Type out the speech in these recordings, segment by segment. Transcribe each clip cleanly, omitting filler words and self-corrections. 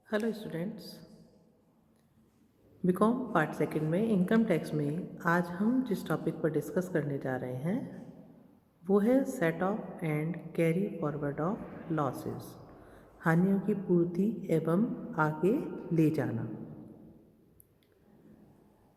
Hello students. BCom part second में income tax में आज हम जिस टॉपिक पर डिस्कस करने जा रहे हैं वो है set of and carry forward of losses, हानियों की पूर्ति एवं आगे ले जाना।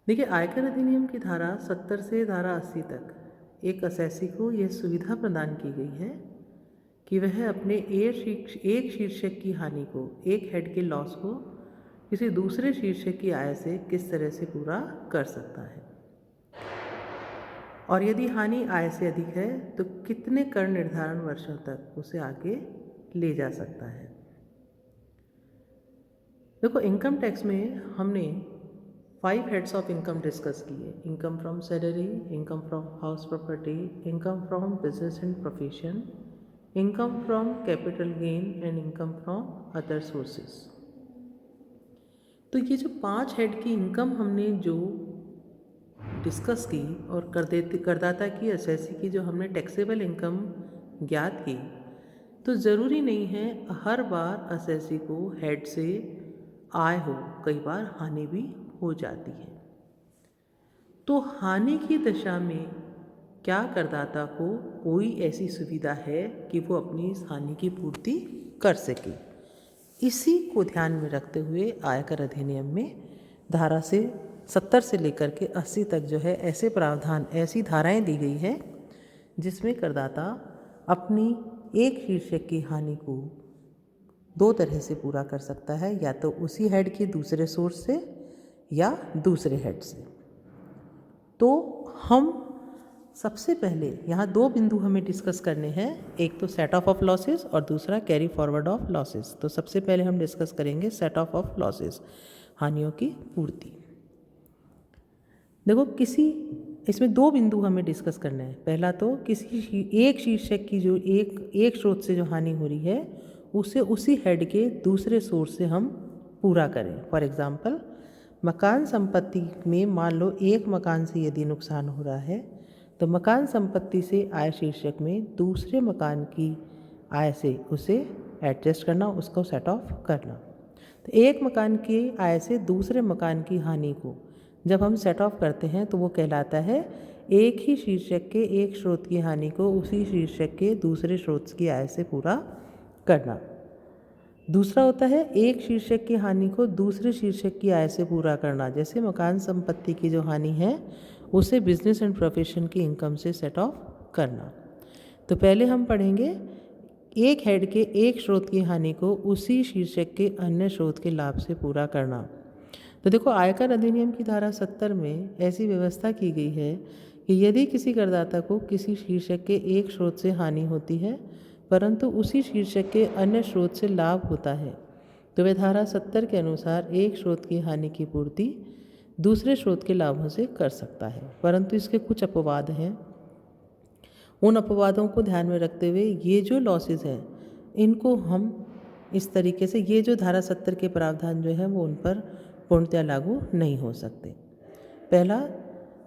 देखिए, आयकर अधिनियम की धारा 70 से धारा 80 तक एक असेसी को यह सुविधा प्रदान की गई है कि वह अपने एक शीर्षक की हानि को, एक हेड के लॉस को किसी दूसरे शीर्षक की आय से किस तरह से पूरा कर सकता है, और यदि हानि आय से अधिक है तो कितने कर निर्धारण वर्षों तक उसे आगे ले जा सकता है। देखो, इनकम टैक्स में हमने 5 हेड्स ऑफ इनकम डिस्कस किए: income from salary, income from house property, income from business and profession, income from capital gain and income from other sources. तो ये जो 5 हेड की इनकम हमने जो डिस्कस की और करदाता की असेसी की जो हमने टैक्सेबल इनकम ज्ञात की, तो ज़रूरी नहीं है हर बार असेसी को हेड से आय हो, कई बार हानि भी हो जाती है। तो हानि की दशा में क्या करदाता को कोई ऐसी सुविधा है कि वो अपनी इस हानि की पूर्ति कर सके? इसी को ध्यान में रखते हुए आयकर अधिनियम में धारा से 70 से लेकर के 80 तक जो है ऐसे प्रावधान, ऐसी धाराएं दी गई हैं जिसमें करदाता अपनी एक शीर्षक की हानि को 2 तरह से पूरा कर सकता है, या तो उसी हेड के दूसरे सोर्स से या दूसरे हेड से। तो हम सबसे पहले यहाँ 2 बिंदु हमें डिस्कस करने हैं, एक तो सेट ऑफ लॉसेस और दूसरा कैरी फॉरवर्ड ऑफ लॉसेस। तो सबसे पहले हम डिस्कस करेंगे सेट ऑफ लॉसेस, हानियों की पूर्ति। देखो, इसमें 2 बिंदु हमें डिस्कस करना है। पहला तो किसी एक शीर्षक की जो एक स्रोत से जो हानि हो रही है उसे उसी हेड के दूसरे सोर्स से हम पूरा करें। फॉर एग्जाम्पल, मकान संपत्ति में मान लो एक मकान से यदि नुकसान हो रहा है तो मकान संपत्ति से आय शीर्षक में दूसरे मकान की आय से उसे एडजस्ट करना, उसको सेट ऑफ करना। तो एक मकान की आय से दूसरे मकान की हानि को जब हम सेट ऑफ करते हैं तो वो कहलाता है एक ही शीर्षक के एक स्रोत की हानि को उसी शीर्षक के दूसरे स्रोत की आय से पूरा करना। दूसरा होता है एक शीर्षक की हानि को दूसरे शीर्षक की आय से पूरा करना। जैसे मकान संपत्ति की जो हानि है उसे बिजनेस एंड प्रोफेशन की इनकम से सेट ऑफ करना। तो पहले हम पढ़ेंगे एक हेड के एक स्रोत की हानि को उसी शीर्षक के अन्य स्रोत के लाभ से पूरा करना। तो देखो, आयकर अधिनियम की धारा 70 में ऐसी व्यवस्था की गई है कि यदि किसी करदाता को किसी शीर्षक के एक स्रोत से हानि होती है परंतु उसी शीर्षक के अन्य स्रोत से लाभ होता है, तो वह धारा 70 के अनुसार एक स्रोत की हानि की पूर्ति दूसरे स्रोत के लाभों से कर सकता है। परंतु इसके कुछ अपवाद हैं। उन अपवादों को ध्यान में रखते हुए ये जो लॉसेस हैं इनको हम इस तरीके से, ये जो धारा 70 के प्रावधान जो है वो उन पर पूर्णतया लागू नहीं हो सकते। पहला,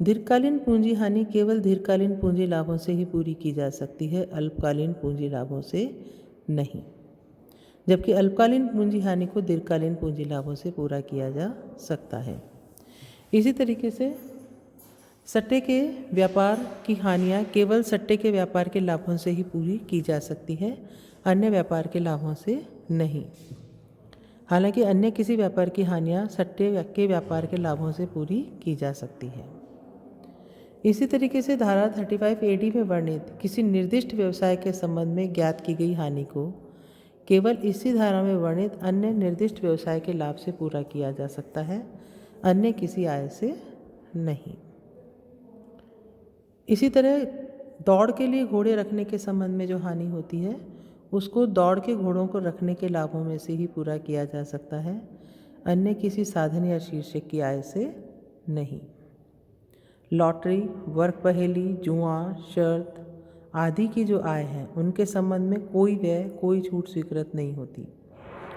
दीर्घकालीन पूंजी हानि केवल दीर्घकालीन पूंजी लाभों से ही पूरी की जा सकती है, अल्पकालीन पूंजी लाभों से नहीं। जबकि अल्पकालीन पूंजी हानि को दीर्घकालीन पूंजी लाभों से पूरा किया जा सकता है। इसी तरीके से सट्टे के व्यापार की हानियाँ केवल सट्टे के व्यापार के लाभों से ही पूरी की जा सकती है, अन्य व्यापार के लाभों से नहीं। हालांकि अन्य किसी व्यापार की हानियाँ सट्टे के व्यापार के लाभों से पूरी की जा सकती है। इसी तरीके से धारा 35 AD में वर्णित किसी निर्दिष्ट व्यवसाय के संबंध में ज्ञात की गई हानि को केवल इसी धारा में वर्णित अन्य निर्दिष्ट व्यवसाय के लाभ से पूरा किया जा सकता है, अन्य किसी आय से नहीं। इसी तरह दौड़ के लिए घोड़े रखने के संबंध में जो हानि होती है उसको दौड़ के घोड़ों को रखने के लाभों में से ही पूरा किया जा सकता है, अन्य किसी साधन या शीर्षक की आय से नहीं। लॉटरी, वर्क पहेली, जुआ, शर्त आदि की जो आय है उनके संबंध में कोई व्यय, कोई छूट स्वीकृत नहीं होती।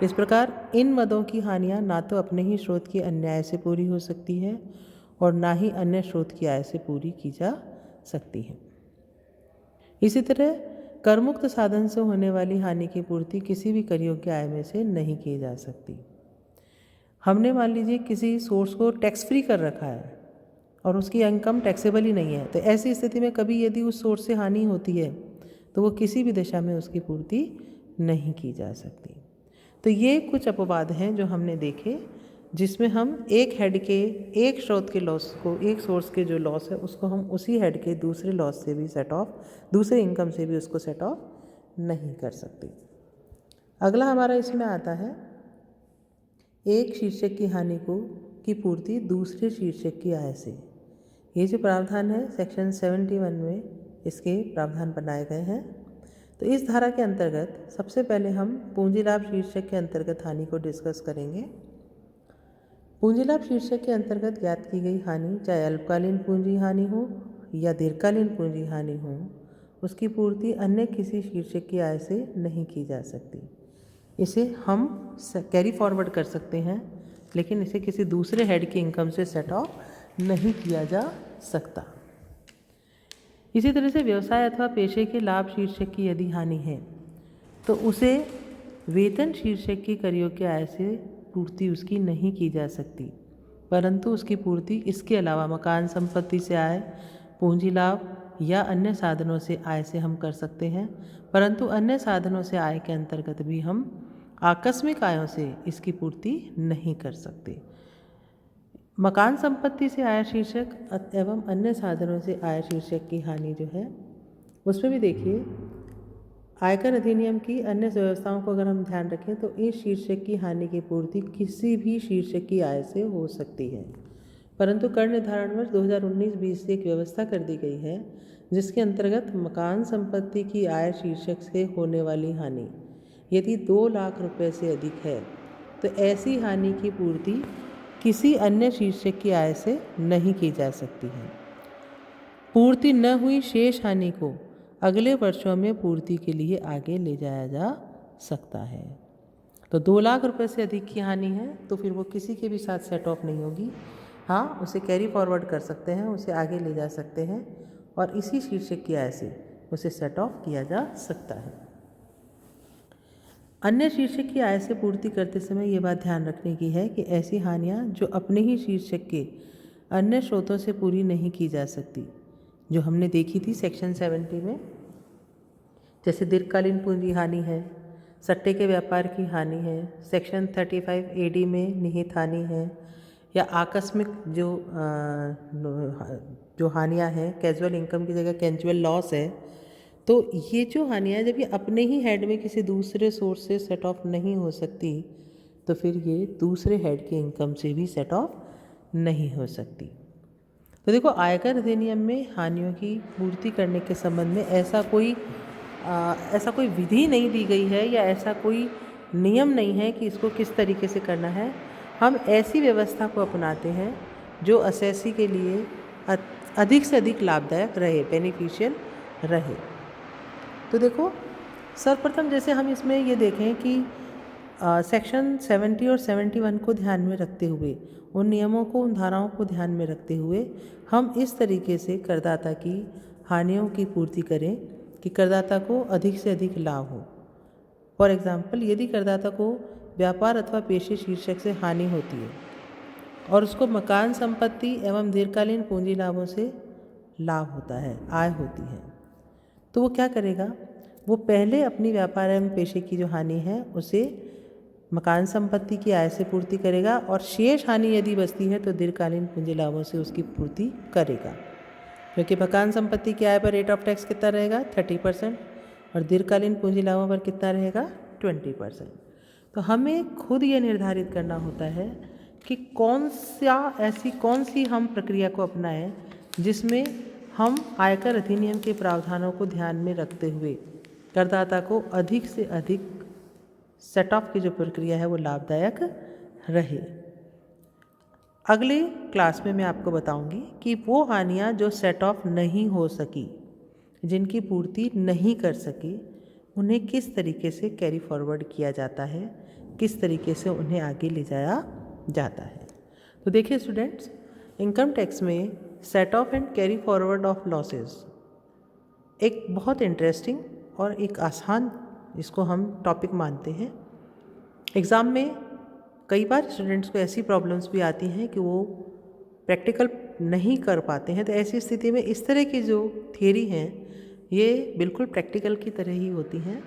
इस प्रकार इन मदों की हानियाँ ना तो अपने ही स्रोत की अन्य आय से पूरी हो सकती है और ना ही अन्य स्रोत की आय से पूरी की जा सकती है। इसी तरह करमुक्त साधन से होने वाली हानि की पूर्ति किसी भी कर योग्य आय में से नहीं की जा सकती। हमने मान लीजिए किसी सोर्स को टैक्स फ्री कर रखा है और उसकी इनकम टैक्सेबल ही नहीं है, तो ऐसी स्थिति में कभी यदि उस सोर्स से हानि होती है तो वो किसी भी दशा में उसकी पूर्ति नहीं की जा सकती। तो ये कुछ अपवाद हैं जो हमने देखे, जिसमें हम एक हेड के एक स्रोत के लॉस को, एक सोर्स के जो लॉस है उसको हम उसी हेड के दूसरे लॉस से भी सेट ऑफ, दूसरे इनकम से भी उसको सेट ऑफ नहीं कर सकते। अगला हमारा इसमें आता है एक शीर्षक की हानि की पूर्ति दूसरे शीर्षक की आय से। ये जो प्रावधान है सेक्शन 71 में इसके प्रावधान बनाए गए हैं। तो इस धारा के अंतर्गत सबसे पहले हम पूंजी लाभ शीर्षक के अंतर्गत हानि को डिस्कस करेंगे। पूंजी लाभ शीर्षक के अंतर्गत ज्ञात की गई हानि, चाहे अल्पकालीन पूंजी हानि हो या दीर्घकालीन पूंजी हानि हो, उसकी पूर्ति अन्य किसी शीर्षक की आय से नहीं की जा सकती। इसे हम कैरी फॉरवर्ड कर सकते हैं, लेकिन इसे किसी दूसरे हेड की इनकम से सेट ऑफ नहीं किया जा सकता। इसी तरह से व्यवसाय अथवा पेशे के लाभ शीर्षक की यदि हानि है तो उसे वेतन शीर्षक की करयोग्य आय से पूर्ति उसकी नहीं की जा सकती, परंतु उसकी पूर्ति इसके अलावा मकान संपत्ति से आय, पूंजी लाभ या अन्य साधनों से आय से हम कर सकते हैं। परंतु अन्य साधनों से आय के अंतर्गत भी हम आकस्मिक आयों से इसकी पूर्ति नहीं कर सकते। मकान संपत्ति से आय शीर्षक एवं अन्य साधनों से आय शीर्षक की हानि जो है उसमें भी देखिए, आयकर अधिनियम की अन्य व्यवस्थाओं को अगर हम ध्यान रखें तो इस शीर्षक की हानि की पूर्ति किसी भी शीर्षक की आय से हो सकती है, परंतु कर निर्धारण वर्ष 2019-20 से एक व्यवस्था कर दी गई है जिसके अंतर्गत मकान संपत्ति की आय शीर्षक से होने वाली हानि यदि 2 लाख रुपए से अधिक है तो ऐसी हानि की पूर्ति किसी अन्य शीर्षक की आय से नहीं की जा सकती है। पूर्ति न हुई शेष हानि को अगले वर्षों में पूर्ति के लिए आगे ले जाया जा सकता है। तो 2 लाख रुपए से अधिक की हानि है तो फिर वो किसी के भी साथ सेट ऑफ नहीं होगी। हाँ, उसे कैरी फॉरवर्ड कर सकते हैं, उसे आगे ले जा सकते हैं और इसी शीर्षक की आय से उसे सेट ऑफ किया जा सकता है। अन्य शीर्षक की आय से पूर्ति करते समय ये बात ध्यान रखने की है कि ऐसी हानियाँ जो अपने ही शीर्षक के अन्य स्रोतों से पूरी नहीं की जा सकती, जो हमने देखी थी सेक्शन 70 में, जैसे दीर्घकालीन पूंजी हानि है, सट्टे के व्यापार की हानि है, सेक्शन 35 AD में निहित हानि है, या आकस्मिक जो हानियाँ हैं, कैजुअल इनकम की जगह कैजुअल लॉस है। तो ये जो हानियाँ जब ये अपने ही हेड में किसी दूसरे सोर्स से सेट ऑफ नहीं हो सकती तो फिर ये दूसरे हेड की इनकम से भी सेट ऑफ नहीं हो सकती। तो देखो, आयकर अधिनियम में हानियों की पूर्ति करने के संबंध में ऐसा कोई विधि नहीं दी गई है या ऐसा कोई नियम नहीं है कि इसको किस तरीके से करना है। हम ऐसी व्यवस्था को अपनाते हैं जो असेसी के लिए अधिक से अधिक लाभदायक रहे, बेनिफिशियल रहे। तो देखो, सर्वप्रथम जैसे हम इसमें ये देखें कि सेक्शन 70 और 71 को ध्यान में रखते हुए, उन नियमों को, उन धाराओं को ध्यान में रखते हुए हम इस तरीके से करदाता की हानियों की पूर्ति करें कि करदाता को अधिक से अधिक लाभ हो। फॉर एग्जाम्पल, यदि करदाता को व्यापार अथवा पेशे शीर्षक से हानि होती है और उसको मकान संपत्ति एवं दीर्घकालीन पूंजी लाभों से लाभ होता है, आय होती है, तो वो क्या करेगा? वो पहले अपनी व्यापार एवं पेशे की जो हानि है उसे मकान संपत्ति की आय से पूर्ति करेगा और शेष हानि यदि बचती है तो दीर्घकालीन पूंजी लाभों से उसकी पूर्ति करेगा, क्योंकि मकान संपत्ति की आय पर रेट ऑफ टैक्स कितना रहेगा? 30% और दीर्घकालीन पूंजी लाभों पर कितना रहेगा? 20%। तो हमें खुद ये निर्धारित करना होता है कि कौन सी हम प्रक्रिया को अपनाएं जिसमें हम आयकर अधिनियम के प्रावधानों को ध्यान में रखते हुए करदाता को अधिक से अधिक सेट ऑफ की जो प्रक्रिया है वो लाभदायक रहे। अगले क्लास में मैं आपको बताऊंगी कि वो हानियाँ जो सेट ऑफ नहीं हो सकी, जिनकी पूर्ति नहीं कर सकी, उन्हें किस तरीके से कैरी फॉरवर्ड किया जाता है, किस तरीके से उन्हें आगे ले जाया जाता है। तो देखिए स्टूडेंट्स, इनकम टैक्स में set of and carry forward of losses एक बहुत इंटरेस्टिंग और एक आसान, इसको हम टॉपिक मानते हैं। एग्ज़ाम में कई बार स्टूडेंट्स को ऐसी प्रॉब्लम्स भी आती हैं कि वो प्रैक्टिकल नहीं कर पाते हैं, तो ऐसी स्थिति में इस तरह की जो थियरी हैं ये बिल्कुल प्रैक्टिकल की तरह ही होती हैं।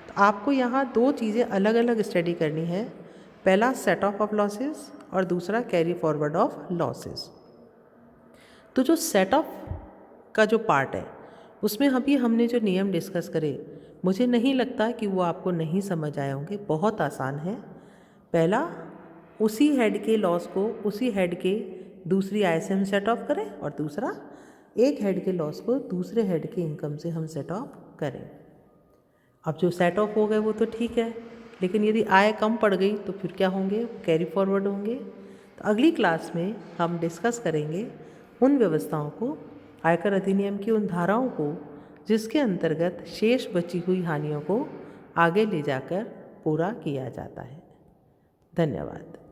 तो आपको यहाँ दो चीज़ें अलग अलग स्टडी करनी है, पहला सेट ऑफ लॉसेस और दूसरा कैरी फॉरवर्ड ऑफ लॉसेस। तो जो सेट ऑफ का जो पार्ट है उसमें अभी हमने जो नियम डिस्कस करे, मुझे नहीं लगता कि वो आपको नहीं समझ आए होंगे। बहुत आसान है। पहला, उसी हेड के लॉस को उसी हेड के दूसरी आय से हम सेट ऑफ करें, और दूसरा, एक हेड के लॉस को दूसरे हेड के इनकम से हम सेट ऑफ करें। अब जो सेट ऑफ हो गए वो तो ठीक है, लेकिन यदि आय कम पड़ गई तो फिर क्या होंगे? कैरी फॉरवर्ड होंगे। तो अगली क्लास में हम डिस्कस करेंगे उन व्यवस्थाओं को, आयकर अधिनियम की उन धाराओं को जिसके अंतर्गत शेष बची हुई हानियों को आगे ले जाकर पूरा किया जाता है। धन्यवाद।